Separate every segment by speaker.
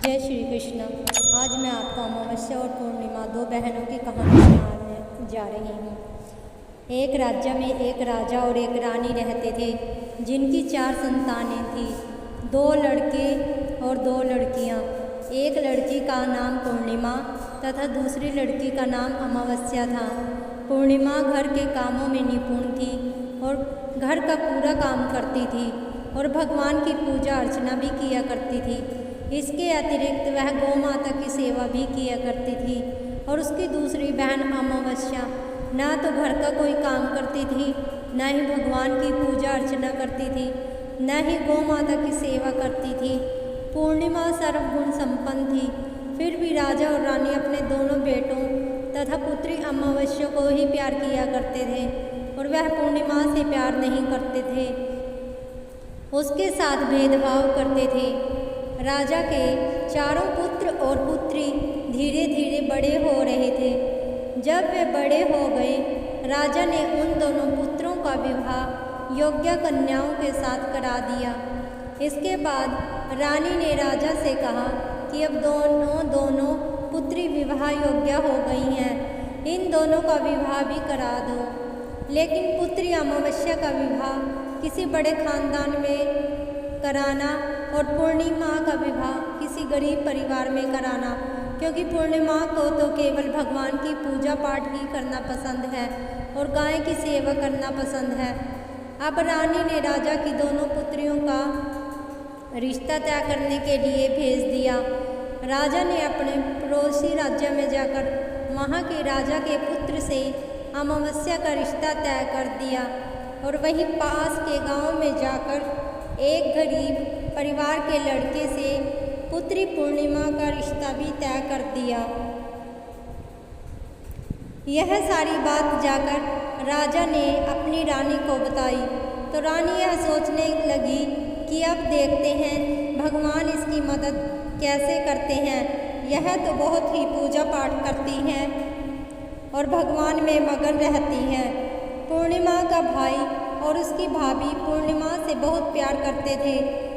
Speaker 1: जय श्री कृष्ण। आज मैं आपको अमावस्या और पूर्णिमा दो बहनों की कहानी सुनाने जा रही हूँ। एक राज्य में एक राजा और एक रानी रहते थे, जिनकी 4 संतानें थीं, 2 लड़के और 2 लड़कियाँ। एक लड़की का नाम पूर्णिमा तथा दूसरी लड़की का नाम अमावस्या था। पूर्णिमा घर के कामों में निपुण थी और घर का पूरा काम करती थी और भगवान की पूजा अर्चना भी किया करती थी। इसके अतिरिक्त वह गौ माता की सेवा भी किया करती थी। और उसकी दूसरी बहन अमावस्या ना तो घर का कोई काम करती थी, न ही भगवान की पूजा अर्चना करती थी, न ही गौ माता की सेवा करती थी। पूर्णिमा सर्वगुण संपन्न थी, फिर भी राजा और रानी अपने दोनों बेटों तथा पुत्री अमावस्या को ही प्यार किया करते थे और वह पूर्णिमा से प्यार नहीं करते थे, उसके साथ भेदभाव करते थे। राजा के चारों पुत्र और पुत्री धीरे धीरे बड़े हो रहे थे। जब वे बड़े हो गए, राजा ने उन दोनों पुत्रों का विवाह योग्य कन्याओं के साथ करा दिया। इसके बाद रानी ने राजा से कहा कि अब दोनों पुत्री विवाह योग्य हो गई हैं, इन दोनों का विवाह भी करा दो। लेकिन पुत्री अमावस्या का विवाह किसी बड़े खानदान में कराना और पूर्णिमा का विवाह किसी गरीब परिवार में कराना, क्योंकि पूर्णिमा को तो केवल भगवान की पूजा पाठ ही करना पसंद है और गाय की सेवा करना पसंद है। अब रानी ने राजा की दोनों पुत्रियों का रिश्ता तय करने के लिए भेज दिया। राजा ने अपने पड़ोसी राज्य में जाकर वहाँ के राजा के पुत्र से अमावस्या का रिश्ता तय कर दिया और वहीं पास के गांव में जाकर एक गरीब परिवार के लड़के से पुत्री पूर्णिमा का रिश्ता भी तय कर दिया। यह सारी बात जाकर राजा ने अपनी रानी को बताई तो रानी यह सोचने लगी कि अब देखते हैं भगवान इसकी मदद कैसे करते हैं। यह तो बहुत ही पूजा पाठ करती हैं और भगवान में मगन रहती है। पूर्णिमा का भाई और उसकी भाभी पूर्णिमा से बहुत प्यार करते थे,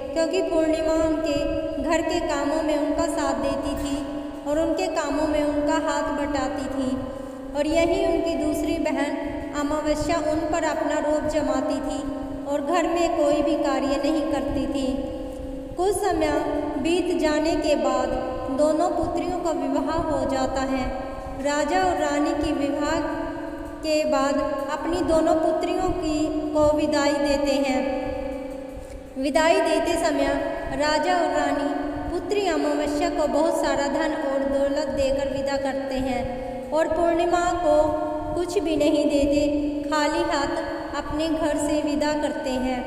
Speaker 1: क्योंकि पूर्णिमा उनके घर के कामों में उनका साथ देती थी और उनके कामों में उनका हाथ बटाती थी। और यही उनकी दूसरी बहन अमावस्या उन पर अपना रोब जमाती थी और घर में कोई भी कार्य नहीं करती थी। कुछ समय बीत जाने के बाद दोनों पुत्रियों का विवाह हो जाता है। राजा और रानी की विवाह के बाद अपनी दोनों पुत्रियों को विदाई देते हैं। विदाई देते समय राजा और रानी पुत्री अमावस्या को बहुत सारा धन और दौलत देकर विदा करते हैं और पूर्णिमा को कुछ भी नहीं देते, खाली हाथ अपने घर से विदा करते हैं।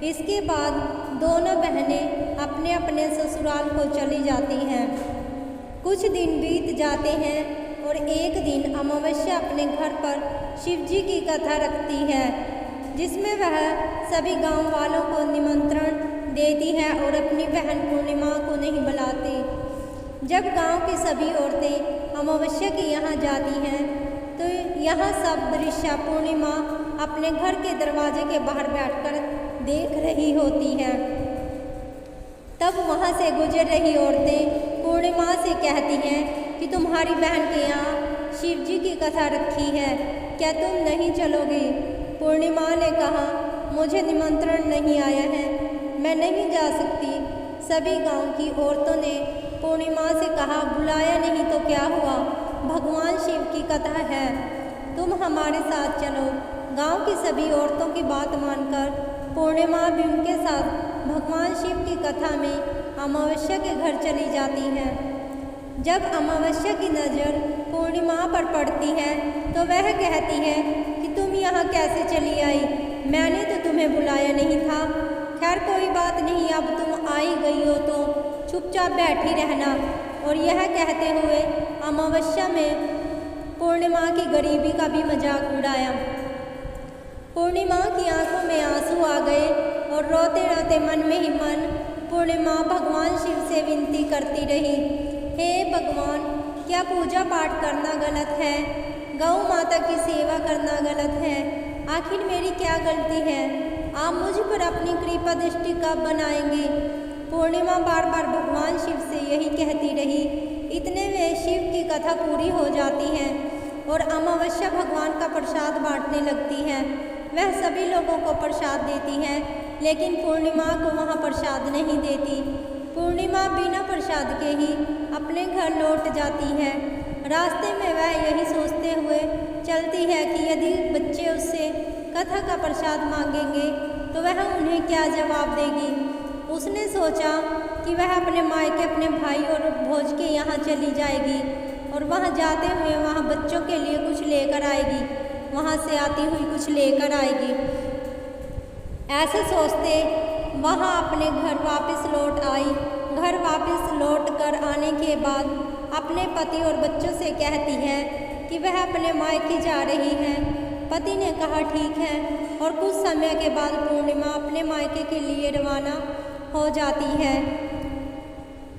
Speaker 1: इसके बाद दोनों बहनें अपने अपने ससुराल को चली जाती हैं। कुछ दिन बीत जाते हैं और एक दिन अमावस्या अपने घर पर शिव जी की कथा रखती है, जिसमें वह सभी गांव वालों को निमंत्रण देती है और अपनी बहन पूर्णिमा को नहीं बुलाती। जब गांव की सभी औरतें अमावस्या के यहाँ जाती हैं तो यहाँ सब दृश्य पूर्णिमा अपने घर के दरवाजे के बाहर बैठकर देख रही होती है। तब वहाँ से गुजर रही औरतें पूर्णिमा से कहती हैं कि तुम्हारी बहन के यहाँ शिव जी की कथा रखी है, क्या तुम नहीं चलोगी? पूर्णिमा ने कहा, मुझे निमंत्रण नहीं आया है, मैं नहीं जा सकती। सभी गांव की औरतों ने पूर्णिमा से कहा, बुलाया नहीं तो क्या हुआ, भगवान शिव की कथा है, तुम हमारे साथ चलो। गांव की सभी औरतों की बात मानकर पूर्णिमा भी उनके साथ भगवान शिव की कथा में अमावस्या के घर चली जाती है। जब अमावस्या की नज़र पूर्णिमा पर पड़ती है तो वह कहती है कि तुम यहाँ कैसे चली आई, मैंने तो तुम्हें बुलाया नहीं था। खैर कोई बात नहीं, अब तुम आई गई हो तो चुपचाप बैठी रहना। और यह कहते हुए अमावस्या में पूर्णिमा की गरीबी का भी मजाक उड़ाया। पूर्णिमा की आंखों में आंसू आ गए और रोते रोते मन में ही मन पूर्णिमा भगवान शिव से विनती करती रही, हे भगवान, क्या पूजा पाठ करना गलत है? गौ माता की सेवा करना गलत है? आखिर मेरी क्या गलती है? आप मुझ पर अपनी कृपा दृष्टि कब बनाएंगे? पूर्णिमा बार बार भगवान शिव से यही कहती रही। इतने में शिव की कथा पूरी हो जाती है और अमावस्या भगवान का प्रसाद बांटने लगती है। वह सभी लोगों को प्रसाद देती है, लेकिन पूर्णिमा को वहाँ प्रसाद नहीं देती। पूर्णिमा बिना प्रसाद के ही अपने घर लौट जाती है। रास्ते में वह यही सोचते हुए चलती है कि यदि बच्चे उससे कथा का प्रसाद मांगेंगे तो वह उन्हें क्या जवाब देगी। उसने सोचा कि वह अपने मायके अपने भाई और भोज के यहाँ चली जाएगी और वहाँ जाते हुए वहाँ बच्चों के लिए कुछ लेकर आएगी, वहाँ से आती हुई कुछ लेकर आएगी। ऐसे सोचते वहाँ अपने घर वापस लौट आई। घर वापस लौट कर आने के बाद अपने पति और बच्चों से कहती है कि वह अपने मायके जा रही है। पति ने कहा ठीक है, और कुछ समय के बाद पूर्णिमा अपने मायके के लिए रवाना हो जाती है।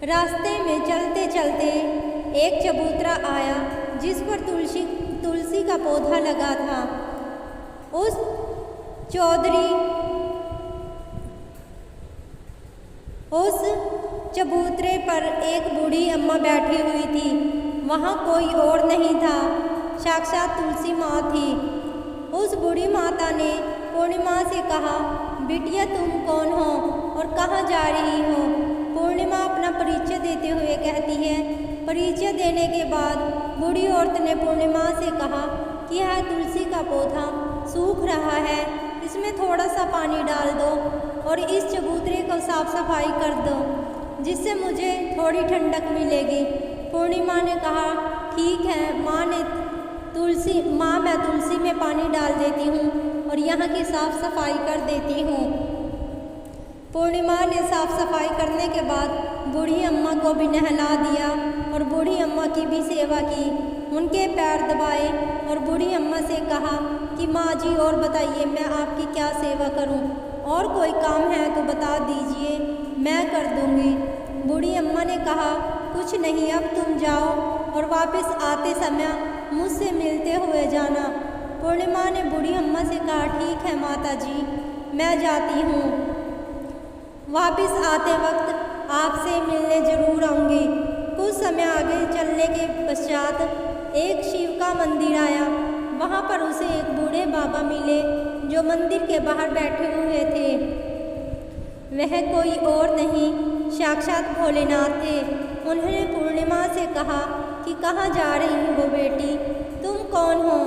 Speaker 1: रास्ते में चलते चलते एक चबूतरा आया जिस पर तुलसी का पौधा लगा था। उस चबूतरे पर एक बूढ़ी अम्मा बैठी हुई थी। वहाँ कोई और नहीं था, साक्षात तुलसी माँ थी। उस बूढ़ी माता ने पूर्णिमा से कहा, बिटिया तुम कौन हो और कहाँ जा रही हो? पूर्णिमा अपना परिचय देते हुए कहती है। परिचय देने के बाद बूढ़ी औरत ने पूर्णिमा से कहा कि यह तुलसी का पौधा सूख रहा है, इसमें थोड़ा सा पानी डाल दो और इस चबूतरे को साफ सफाई कर दो, जिससे मुझे थोड़ी ठंडक मिलेगी। पूर्णिमा ने कहा ठीक है माँ, मैं तुलसी में पानी डाल देती हूँ और यहाँ की साफ सफाई कर देती हूँ। पूर्णिमा ने साफ सफाई करने के बाद बूढ़ी अम्मा को भी नहला दिया और बूढ़ी अम्मा की भी सेवा की, उनके पैर दबाए और बूढ़ी अम्मा से कहा कि माँ जी और बताइए मैं आपकी क्या सेवा करूँ, और कोई काम है तो बता दीजिए, मैं कर दूँगी। बूढ़ी अम्मा ने कहा कुछ नहीं, अब तुम जाओ और वापस आते समय मुझसे मिलते हुए जाना। पूर्णिमा ने बूढ़ी अम्मा से कहा ठीक है माता जी, मैं जाती हूँ, वापस आते वक्त आपसे मिलने जरूर आऊँगी। कुछ समय आगे चलने के पश्चात एक शिव का मंदिर आया। वहाँ पर उसे एक बूढ़े बाबा मिले जो मंदिर के बाहर बैठे हुए थे। वह कोई और नहीं, साक्षात भोलेनाथ थे। उन्होंने पूर्णिमा से कहा कि कहाँ जा रही हो बेटी, तुम कौन हो?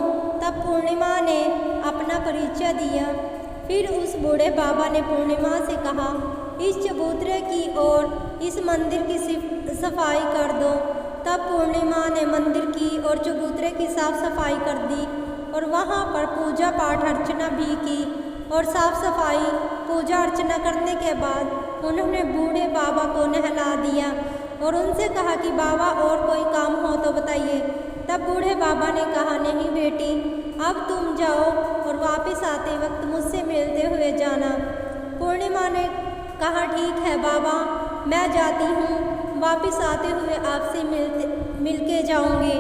Speaker 1: तब पूर्णिमा ने अपना परिचय दिया। फिर उस बूढ़े बाबा ने पूर्णिमा से कहा इस चबूतरे की और इस मंदिर की सफाई कर दो। तब पूर्णिमा ने मंदिर की और चबूतरे की साफ सफाई कर दी और वहाँ पर पूजा पाठ अर्चना भी की। और साफ सफाई पूजा अर्चना करने के बाद उन्होंने बूढ़े बाबा को नहला दिया और उनसे कहा कि बाबा और कोई काम हो तो बताइए। तब बूढ़े बाबा ने कहा नहीं बेटी, अब तुम जाओ और वापस आते वक्त मुझसे मिलते हुए जाना। पूर्णिमा ने कहा ठीक है बाबा, मैं जाती हूँ, वापस आते हुए आपसे मिलके जाऊँगी।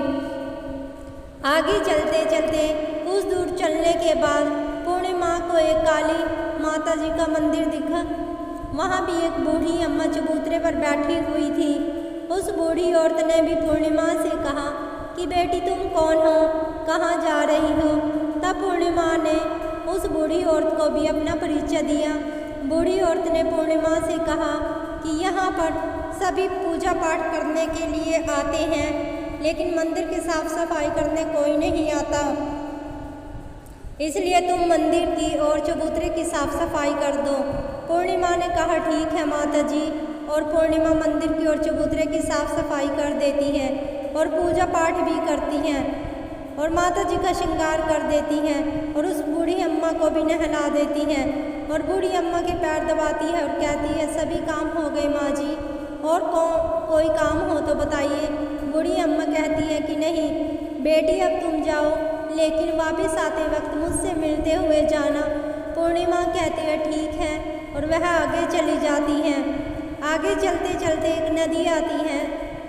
Speaker 1: आगे चलते चलते कुछ दूर चलने के बाद पूर्णिमा को एक काली माता जी का मंदिर दिखा। वहाँ भी एक बूढ़ी अम्मा चबूतरे पर बैठी हुई थी। उस बूढ़ी औरत ने भी पूर्णिमा से कहा कि बेटी तुम कौन हो, कहाँ जा रही हो? तब पूर्णिमा ने उस बूढ़ी औरत को भी अपना परिचय दिया। बूढ़ी औरत ने पूर्णिमा से कहा कि यहाँ पर सभी पूजा पाठ करने के लिए आते हैं, लेकिन मंदिर की साफ सफाई करने कोई नहीं आता, इसलिए तुम मंदिर की और चबूतरे की साफ सफाई कर दो। पूर्णिमा ने कहा ठीक है माता जी, और पूर्णिमा मंदिर की और चबूतरे की साफ सफाई कर देती है और पूजा पाठ भी करती हैं और माता जी का श्रृंगार कर देती हैं और उस बूढ़ी अम्मा को भी नहला देती हैं और बूढ़ी अम्मा के पैर दबाती है और कहती है सभी काम हो गए माँ जी, और कोई काम हो तो बताइए। बूढ़ी अम्मा कहती है कि नहीं बेटी, अब तुम जाओ, लेकिन वापस आते वक्त मुझसे मिलते हुए जाना। पूर्णिमा कहती है ठीक है, और वह आगे चली जाती हैं। आगे चलते चलते एक नदी आती है।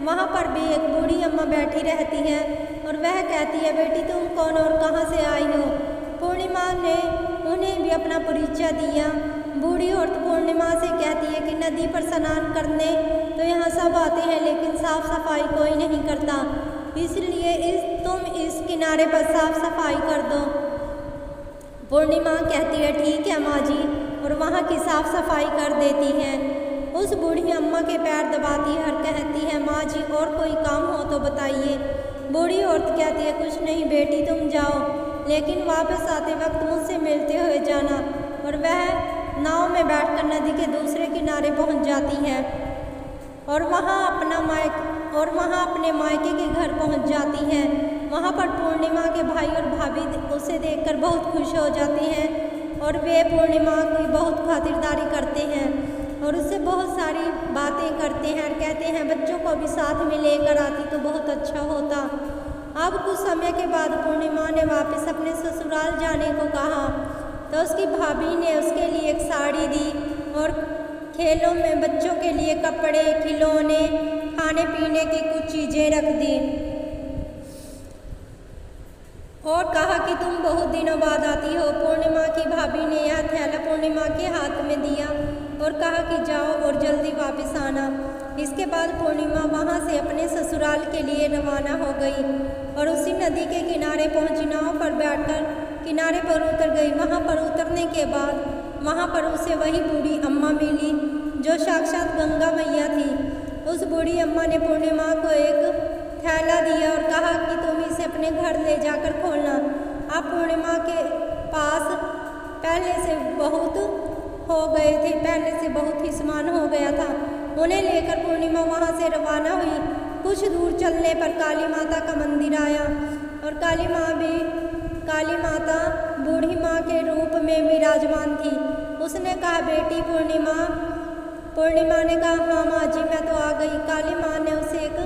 Speaker 1: वहाँ पर भी एक बूढ़ी अम्मा बैठी रहती है और वह कहती है बेटी तुम कौन और कहाँ से आई हो? पूर्णिमा ने उन्हें भी अपना परिचय दिया। बूढ़ी औरत पूर्णिमा से कहती है कि नदी पर स्नान करने तो यहाँ सब आते हैं, लेकिन साफ सफाई कोई नहीं करता, इसलिए तुम इस किनारे पर साफ सफाई कर दो। पूर्णिमा कहती है ठीक है माँ जी, और वहाँ की साफ सफाई कर देती है। उस बूढ़ी अम्मा के पैर दबाती है और कहती है माँ जी और कोई काम हो तो बताइए। बूढ़ी औरत कहती है कुछ नहीं बेटी, तुम जाओ, लेकिन वापस आते वक्त मुझसे मिलते हुए जाना। और वह नाव में बैठकर नदी के दूसरे किनारे पहुंच जाती है और वहां अपने मायके के घर पहुंच जाती है। वहां पर पूर्णिमा के भाई और भाभी उसे देखकर बहुत खुश हो जाते हैं और वे पूर्णिमा की बहुत खातिरदारी करते हैं और उससे बहुत सारी बातें करते हैं और कहते हैं बच्चों को भी साथ में लेकर आती तो बहुत अच्छा होता। अब कुछ समय के बाद पूर्णिमा ने वापस अपने ससुराल जाने को कहा तो उसकी भाभी ने उसके लिए एक साड़ी दी और खेलों में बच्चों के लिए कपड़े, खिलौने, खाने पीने की कुछ चीज़ें रख दी और कहा कि तुम बहुत दिनों बाद आती हो। पूर्णिमा की भाभी ने यह थैला पूर्णिमा के हाथ में दिया और कहा कि जाओ और जल्दी वापस आना। इसके बाद पूर्णिमा वहाँ से अपने ससुराल के लिए रवाना हो गई और उसी नदी के किनारे पहुँची। नाव पर बैठकर किनारे पर उतर गई। वहाँ पर उतरने के बाद वहाँ पर उसे वही बूढ़ी अम्मा मिली जो साक्षात गंगा मैया थी। उस बूढ़ी अम्मा ने पूर्णिमा को एक थैला दिया और कहा कि तुम इसे अपने घर ले जाकर खोलना। आप पूर्णिमा के पास पहले से बहुत ही सामान हो गया था। उन्हें लेकर पूर्णिमा वहाँ से रवाना हुई। कुछ दूर चलने पर काली माता का मंदिर आया और काली माता बूढ़ी माँ के रूप में विराजमान थी। उसने कहा बेटी पूर्णिमा ने कहा हाँ माँ जी मैं तो आ गई। काली माँ ने उसे एक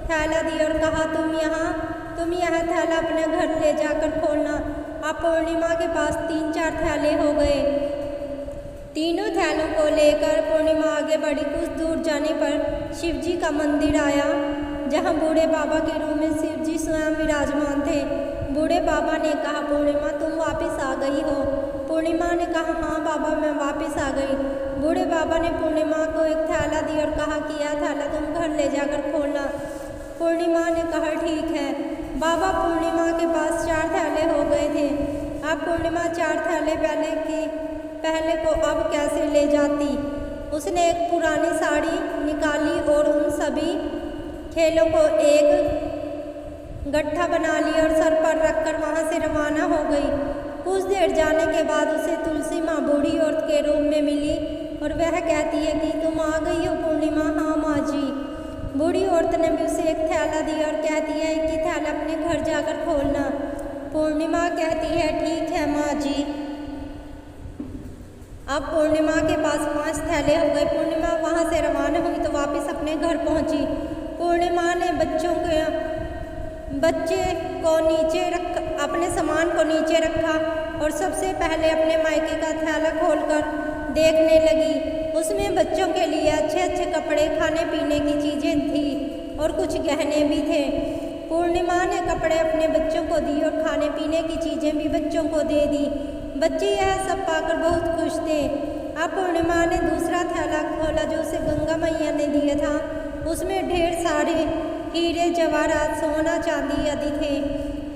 Speaker 1: थैला दिया और कहा तुम यह थैला अपने घर ले जाकर खोलना। अब पूर्णिमा के पास 3-4 थैले हो गए। तीनों थैलों को लेकर पूर्णिमा आगे बढ़ी। कुछ दूर जाने पर शिवजी का मंदिर आया जहाँ बूढ़े बाबा के रूप में शिवजी स्वयं विराजमान थे। बूढ़े बाबा ने कहा पूर्णिमा तुम वापस आ गई हो। पूर्णिमा ने कहा हाँ बाबा मैं वापस आ गई। बूढ़े बाबा ने पूर्णिमा को एक थैला दिया और कहा कि यह थैला तुम घर ले जाकर खोलना। पूर्णिमा ने कहा ठीक है। बाबा पूर्णिमा के पास 4 थैले हो गए थे। अब पूर्णिमा 4 थैले पहले को अब कैसे ले जाती। उसने एक पुरानी साड़ी निकाली और उन सभी थैलों को एक गट्ठा बना लिया और सर पर रखकर वहाँ से रवाना हो गई। कुछ देर जाने के बाद उसे तुलसी माँ बूढ़ी औरत के रूप में मिली और वह कहती है कि तुम आ गई हो पूर्णिमा। हाँ माँ जी। बूढ़ी औरत ने भी उसे एक थैला दिया और कहती है कि थैला अपने घर जाकर खोलना। पूर्णिमा कहती है ठीक है माँ जी। अब पूर्णिमा के पास 5 थैले हो गए। पूर्णिमा वहाँ से रवाना हुई तो वापस अपने घर पहुँची। पूर्णिमा ने अपने सामान को नीचे रखा और सबसे पहले अपने मायके का थैला खोलकर देखने लगी। उसमें बच्चों के लिए अच्छे कपड़े, खाने पीने की चीज़ें थी और कुछ गहने भी थे। पूर्णिमा ने कपड़े अपने बच्चों को दिए और खाने पीने की चीज़ें भी बच्चों को दे दी। बच्चे यह सब पाकर बहुत खुश थे। अब पूर्णिमा ने दूसरा थैला खोला जो उसे गंगा मैया ने दिया था। उसमें ढेर सारे हीरे जवाहरात, सोना चांदी आदि थे।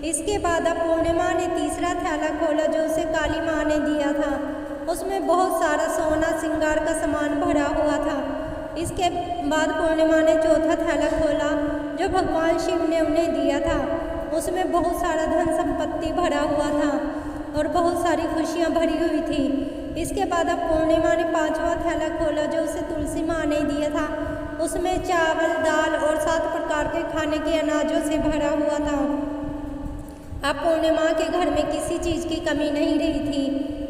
Speaker 1: इसके बाद अब पूर्णिमा ने तीसरा थैला खोला जो उसे काली माँ ने दिया था। उसमें बहुत सारा सोना श्रृंगार का सामान भरा हुआ था। इसके बाद पूर्णिमा ने चौथा थैला खोला जो भगवान शिव ने उन्हें दिया था। उसमें बहुत सारा धन संपत्ति भरा हुआ था और बहुत सारी खुशियाँ भरी हुई थी। इसके बाद अब पूर्णिमा ने 5वां थैला खोला जो उसे तुलसी माँ ने दिया था। उसमें चावल, दाल और 7 प्रकार के खाने के अनाजों से भरा हुआ था। अब पूर्णिमा के घर में किसी चीज़ की कमी नहीं रही थी।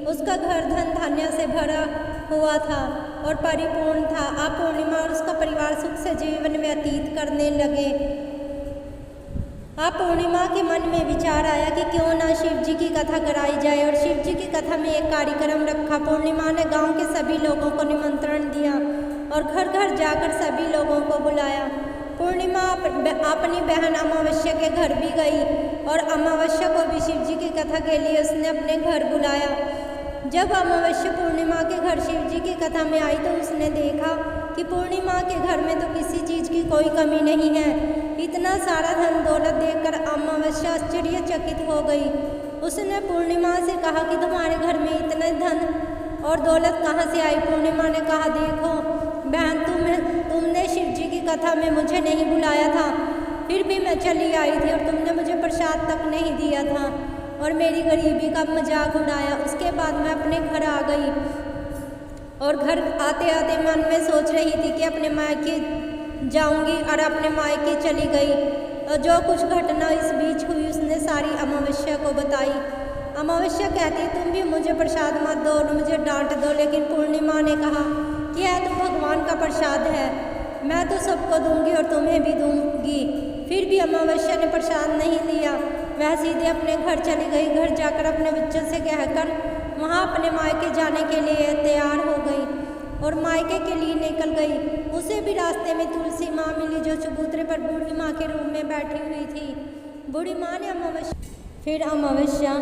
Speaker 1: उसका घर धन धान्य से भरा हुआ था और परिपूर्ण था। अब पूर्णिमा और उसका परिवार सुख से जीवन व्यतीत करने लगे। अब पूर्णिमा के मन में विचार आया कि क्यों ना शिव जी की कथा कराई जाए और शिव जी की कथा में एक कार्यक्रम रखा। पूर्णिमा ने गांव के सभी लोगों को निमंत्रण दिया और घर घर जाकर सभी लोगों को बुलाया। पूर्णिमा अपनी बहन अमावस्या के घर भी गई और अमावस्या को भी शिव जी की कथा के लिए उसने अपने घर बुलाया। जब अमावस्या पूर्णिमा के घर शिव जी की कथा में आई तो उसने देखा कि पूर्णिमा के घर में तो किसी चीज़ की कोई कमी नहीं है। इतना सारा धन दौलत देखकर अमावस्या आश्चर्यचकित हो गई। उसने पूर्णिमा से कहा कि तुम्हारे घर में इतने धन और दौलत कहाँ से आई। पूर्णिमा ने कहा, देखो बहन, तुमने शिव जी की कथा में मुझे नहीं बुलाया था, फिर भी मैं चली आई थी और तुमने मुझे प्रसाद तक नहीं दिया था और मेरी गरीबी का मजाक उड़ाया। उसके बाद मैं अपने घर आ गई और घर आते आते मन में सोच रही थी कि अपने मायके जाऊंगी और अपने मायके चली गई। और जो कुछ घटना इस बीच हुई उसने सारी अमावस्या को बताई। अमावस्या कहती, तुम भी मुझे प्रसाद मत दो और मुझे डांट दो, लेकिन पूर्णिमा ने कहा कि यह तो भगवान का प्रसाद है, मैं तो सबको दूंगी और तुम्हें भी दूंगी। फिर भी अमावस्या ने प्रसाद नहीं लिया। वह सीधे अपने घर चली गई। घर जाकर अपने बच्चों से कहकर वहाँ अपने मायके जाने के लिए तैयार हो गई और मायके के लिए निकल गई। उसे भी रास्ते में तुलसी माँ मिली, जो चबूतरे पर बूढ़ी माँ के रूप में बैठी हुई थी। बूढ़ी माँ ने अमावस्या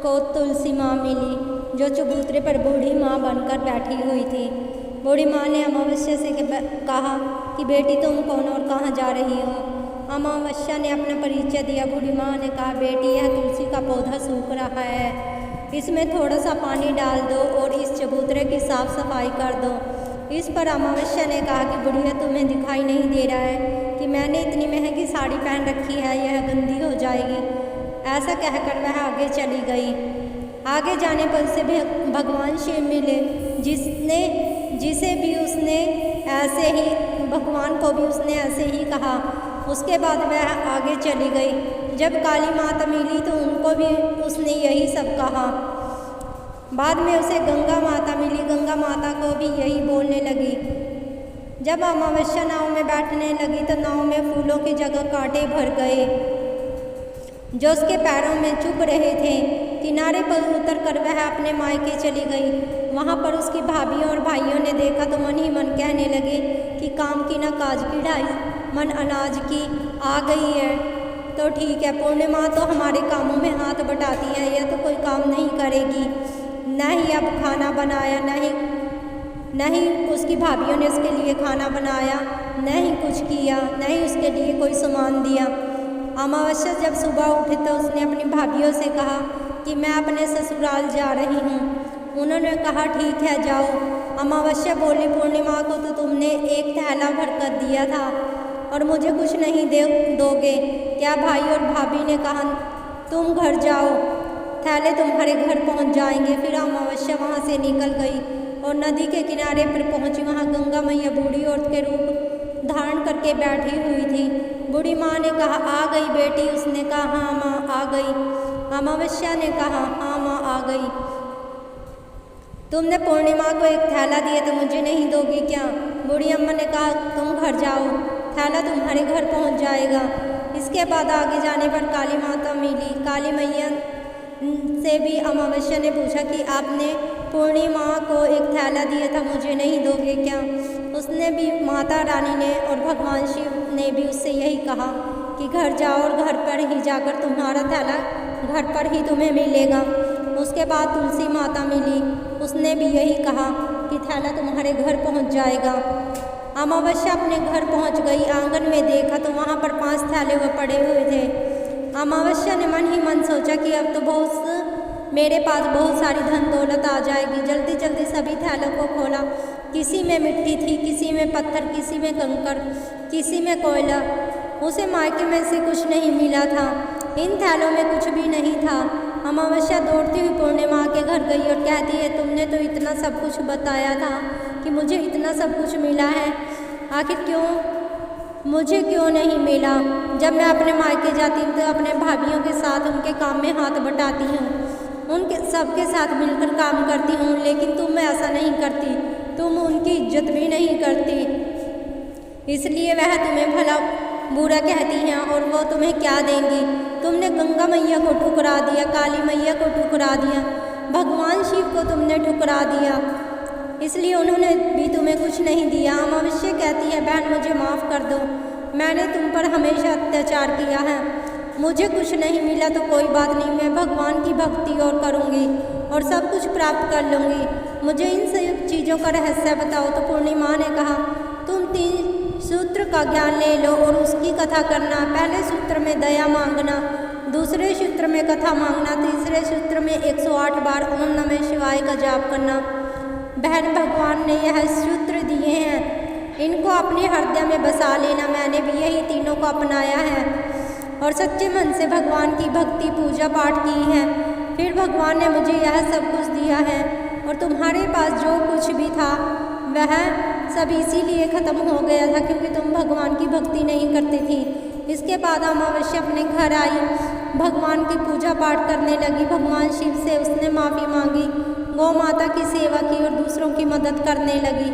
Speaker 1: को तुलसी माँ मिली, जो चबूतरे पर बूढ़ी माँ बनकर बैठी हुई थी। बूढ़ी माँ ने अमावस्या से कहा कि बेटी, तुम कौन और कहाँ जा रही हो। अमावस्या ने अपना परिचय दिया। बूढ़ी माँ ने कहा, बेटी, यह तुलसी का पौधा सूख रहा है, इसमें थोड़ा सा पानी डाल दो और इस चबूतरे की साफ सफाई कर दो। इस पर अमावस्या ने कहा कि बुढ़िया, तुम्हें दिखाई नहीं दे रहा है कि मैंने इतनी महंगी साड़ी पहन रखी है, यह गंदी हो जाएगी। ऐसा कहकर वह आगे चली गई। आगे जाने पर उसे भी भगवान शिव मिले, जिसे भी उसने ऐसे ही भगवान को भी उसने ऐसे ही कहा। उसके बाद वह आगे चली गई। जब काली माता मिली तो उनको भी उसने यही सब कहा। बाद में उसे गंगा माता मिली। गंगा माता को भी यही बोलने लगी। जब अमावस्या नाव में बैठने लगी तो नाव में फूलों की जगह कांटे भर गए, जो उसके पैरों में चुभ रहे थे। किनारे पर उतरकर वह अपने मायके चली गई। वहाँ पर उसकी भाभियों और भाइयों ने देखा तो मन ही मन कहने लगे कि काम की ना काज की ढाई, मन अनाज की आ गई है तो ठीक है। पूर्णिमा तो हमारे कामों में हाथ बटाती है, यह तो कोई काम नहीं करेगी। न ही अब खाना बनाया, न ही उसकी भाभियों ने उसके लिए खाना बनाया, न ही कुछ किया, न ही उसके लिए कोई सामान दिया। अमावस्या जब सुबह उठी तो उसने अपनी भाभियों से कहा कि मैं अपने ससुराल जा रही हूँ। उन्होंने कहा, ठीक है, जाओ। अमावस्या बोली, पूर्णिमा को तो तुमने एक थैला भर कर दिया था और मुझे कुछ नहीं दोगे क्या? भाई और भाभी ने कहा, तुम घर जाओ, थैले तुम्हारे घर पहुंच जाएंगे। फिर अमावस्या वहां से निकल गई और नदी के किनारे पर पहुंची। वहां गंगा मैया बूढ़ी औरत के रूप धारण करके बैठी हुई थी। बूढ़ी माँ ने कहा, आ गई बेटी? उसने कहा, हाँ माँ आ गई। अमावस्या ने कहा, हाँ माँ आ गई। तुमने पूर्णिमा को एक थैला दिया तो मुझे नहीं दोगी क्या? बूढ़ी अम्मा ने कहा, तुम घर जाओ, थैला तुम्हारे घर पहुंच जाएगा। इसके बाद आगे जाने पर काली माता मिली। काली मैया से भी अमावस्या ने पूछा कि आपने पूर्णिमा को एक थैला दिया था, मुझे नहीं दोगे क्या? उसने भी, माता रानी ने और भगवान शिव ने भी उससे यही कहा कि घर जाओ और घर पर ही जाकर तुम्हारा थैला घर पर ही तुम्हें मिलेगा। उसके बाद तुलसी माता मिली। उसने भी यही कहा कि थैला तुम्हारे घर पहुंच जाएगा। अमावस्या अपने घर पहुंच गई। आंगन में देखा तो वहां पर 5 थैले वो पड़े हुए थे। अमावस्या ने मन ही मन सोचा कि अब तो मेरे पास बहुत सारी धन दौलत आ जाएगी। जल्दी जल्दी सभी थैलों को खोला। किसी में मिट्टी थी, किसी में पत्थर, किसी में कंकड़, किसी में कोयला। उसे मायके में से कुछ नहीं मिला था। इन थैलों में कुछ भी नहीं था। अमावस्या दौड़ती हुई पूर्णिमा के घर गई और कहती है, तुमने तो इतना सब कुछ बताया था कि मुझे इतना सब कुछ मिला है, आखिर मुझे क्यों नहीं मिला? जब मैं अपने मायके जाती हूँ तो अपने भाभीयों के साथ उनके काम में हाथ बटाती हूँ, उनके सबके साथ मिलकर काम करती हूँ, लेकिन तुम ऐसा नहीं करती। तुम उनकी इज्जत भी नहीं करती, इसलिए वह तुम्हें भला बुरा कहती हैं और वो तुम्हें क्या देंगी? तुमने गंगा मैया को ठुकरा दिया, काली मैया को ठुकरा दिया, भगवान शिव को तुमने ठुकरा दिया, इसलिए उन्होंने भी तुम्हें कुछ नहीं दिया। अमावस्या कहती है, बहन मुझे माफ़ कर दो, मैंने तुम पर हमेशा अत्याचार किया है, मुझे कुछ नहीं मिला तो कोई बात नहीं, मैं भगवान की भक्ति और करूँगी और सब कुछ प्राप्त कर लूँगी। मुझे इन सब चीज़ों का रहस्य बताओ। तो पूर्णिमा ने कहा, तुम 3 सूत्र का ज्ञान ले लो और उसकी कथा करना। पहले सूत्र में दया मांगना, दूसरे सूत्र में कथा मांगना, तीसरे सूत्र में 108 बार ओम नमः शिवाय का जाप करना। बहन, भगवान ने यह सूत्र दिए हैं, इनको अपने हृदय में बसा लेना। मैंने भी यही तीनों को अपनाया है और सच्चे मन से भगवान की भक्ति पूजा पाठ की है। फिर भगवान ने मुझे यह सब कुछ दिया है और तुम्हारे पास जो कुछ भी था वह सब इसीलिए ख़त्म हो गया था क्योंकि तुम भगवान की भक्ति नहीं करती थी। इसके बाद अमावस्या अपने घर आई, भगवान की पूजा पाठ करने लगी। भगवान शिव से उसने माफ़ी मांगी, गौ माता की सेवा की और दूसरों की मदद करने लगी।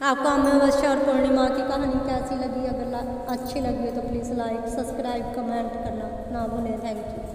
Speaker 1: आपको अमावस्या और पूर्णिमा की कहानी कैसी लगी? अगर अच्छी लगी हो तो प्लीज़ लाइक, सब्सक्राइब, कमेंट करना ना भूलें। Thank you.